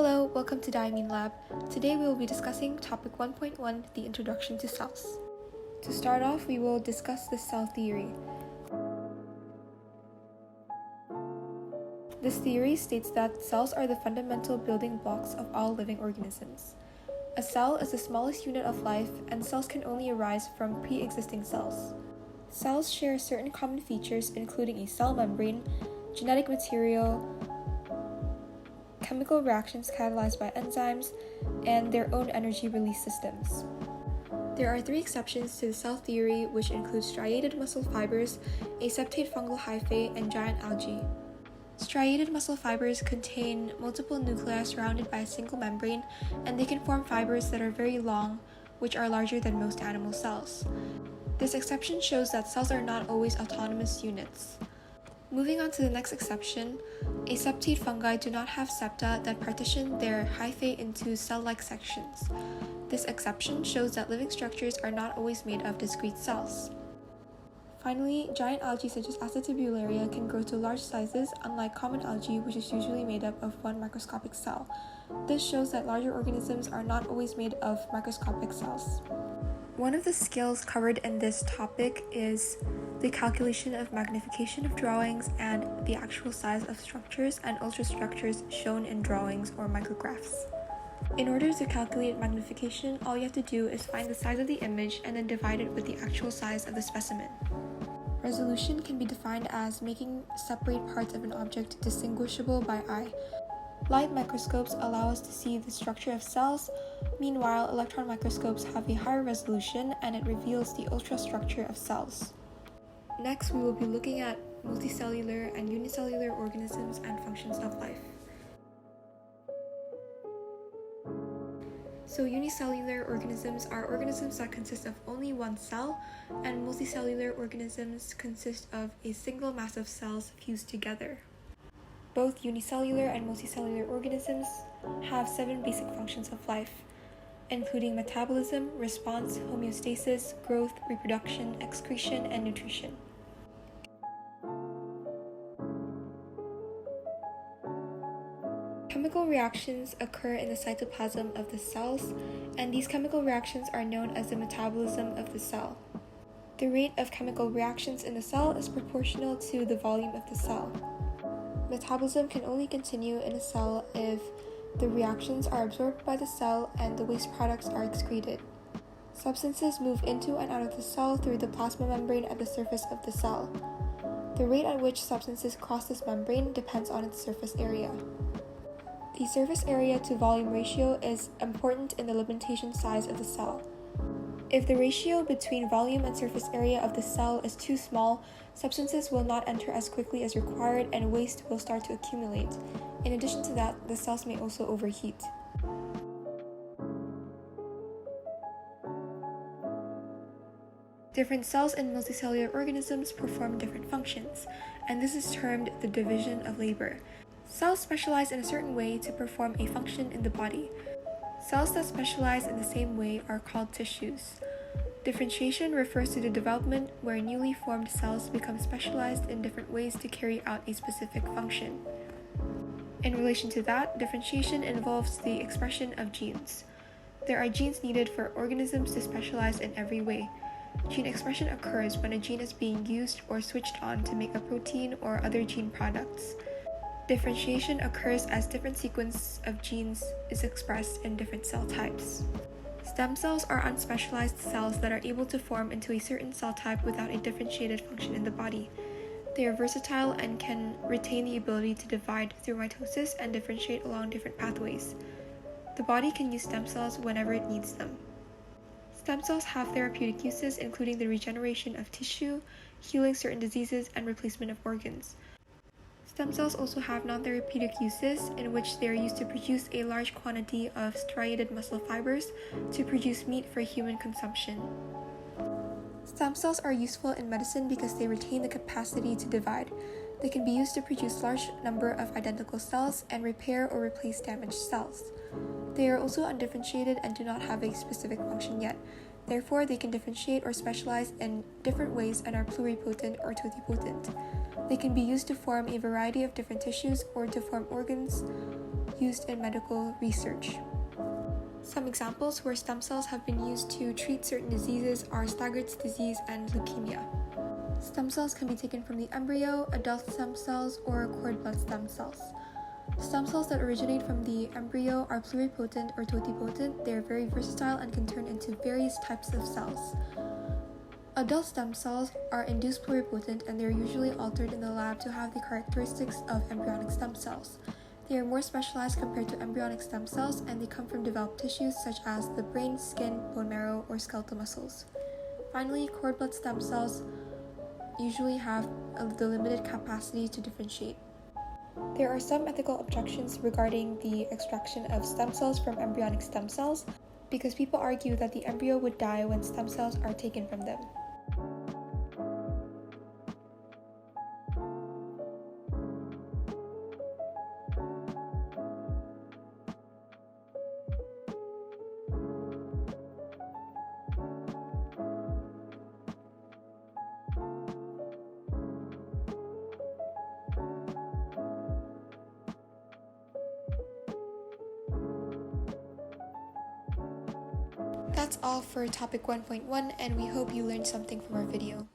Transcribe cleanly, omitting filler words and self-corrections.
Hello, welcome to Diamine Lab. Today we will be discussing topic 1.1, the introduction to cells. To start off, we will discuss the cell theory. This theory states that cells are the fundamental building blocks of all living organisms. A cell is the smallest unit of life, and cells can only arise from pre-existing cells. Cells share certain common features including a cell membrane, genetic material, chemical reactions catalyzed by enzymes, and their own energy release systems. There are three exceptions to the cell theory, which include striated muscle fibers, aseptate fungal hyphae, and giant algae. Striated muscle fibers contain multiple nuclei surrounded by a single membrane, and they can form fibers that are very long, which are larger than most animal cells. This exception shows that cells are not always autonomous units. Moving on to the next exception, aseptate fungi do not have septa that partition their hyphae into cell-like sections. This exception shows that living structures are not always made of discrete cells. Finally, giant algae such as acetabularia can grow to large sizes, unlike common algae, which is usually made up of one microscopic cell. This shows that larger organisms are not always made of microscopic cells. One of the skills covered in this topic is the calculation of magnification of drawings and the actual size of structures and ultrastructures shown in drawings or micrographs. In order to calculate magnification, all you have to do is find the size of the image and then divide it with the actual size of the specimen. Resolution can be defined as making separate parts of an object distinguishable by eye. Light microscopes allow us to see the structure of cells. Meanwhile, electron microscopes have a higher resolution and it reveals the ultrastructure of cells. Next, we will be looking at multicellular and unicellular organisms and functions of life. So unicellular organisms are organisms that consist of only one cell, and multicellular organisms consist of a single mass of cells fused together. Both unicellular and multicellular organisms have 7 basic functions of life, including metabolism, response, homeostasis, growth, reproduction, excretion, and nutrition. Chemical reactions occur in the cytoplasm of the cells, and these chemical reactions are known as the metabolism of the cell. The rate of chemical reactions in the cell is proportional to the volume of the cell. Metabolism can only continue in a cell if the reactions are absorbed by the cell and the waste products are excreted. Substances move into and out of the cell through the plasma membrane at the surface of the cell. The rate at which substances cross this membrane depends on its surface area. The surface area to volume ratio is important in the limitation size of the cell. If the ratio between volume and surface area of the cell is too small, substances will not enter as quickly as required and waste will start to accumulate. In addition to that, the cells may also overheat. Different cells in multicellular organisms perform different functions, and this is termed the division of labor. Cells specialize in a certain way to perform a function in the body. Cells that specialize in the same way are called tissues. Differentiation refers to the development where newly formed cells become specialized in different ways to carry out a specific function. In relation to that, differentiation involves the expression of genes. There are genes needed for organisms to specialize in every way. Gene expression occurs when a gene is being used or switched on to make a protein or other gene products. Differentiation occurs as different sequence of genes is expressed in different cell types. Stem cells are unspecialized cells that are able to form into a certain cell type without a differentiated function in the body. They are versatile and can retain the ability to divide through mitosis and differentiate along different pathways. The body can use stem cells whenever it needs them. Stem cells have therapeutic uses, including the regeneration of tissue, healing certain diseases, and replacement of organs. Stem cells also have non-therapeutic uses, in which they are used to produce a large quantity of striated muscle fibers to produce meat for human consumption. Stem cells are useful in medicine because they retain the capacity to divide. They can be used to produce large number of identical cells and repair or replace damaged cells. They are also undifferentiated and do not have a specific function yet. Therefore, they can differentiate or specialize in different ways and are pluripotent or totipotent. They can be used to form a variety of different tissues or to form organs. used in medical research. Some examples where stem cells have been used to treat certain diseases are Stargardt's disease and leukemia. Stem cells can be taken from the embryo, adult stem cells, or cord blood stem cells. Stem cells that originate from the embryo are pluripotent or totipotent. They are very versatile and can turn into various types of cells. Adult stem cells are induced pluripotent, and they are usually altered in the lab to have the characteristics of embryonic stem cells. They are more specialized compared to embryonic stem cells, and they come from developed tissues such as the brain, skin, bone marrow, or skeletal muscles. Finally, cord blood stem cells usually have the limited capacity to differentiate. There are some ethical objections regarding the extraction of stem cells from embryonic stem cells because people argue that the embryo would die when stem cells are taken from them. That's all for topic 1.1, and we hope you learned something from our video.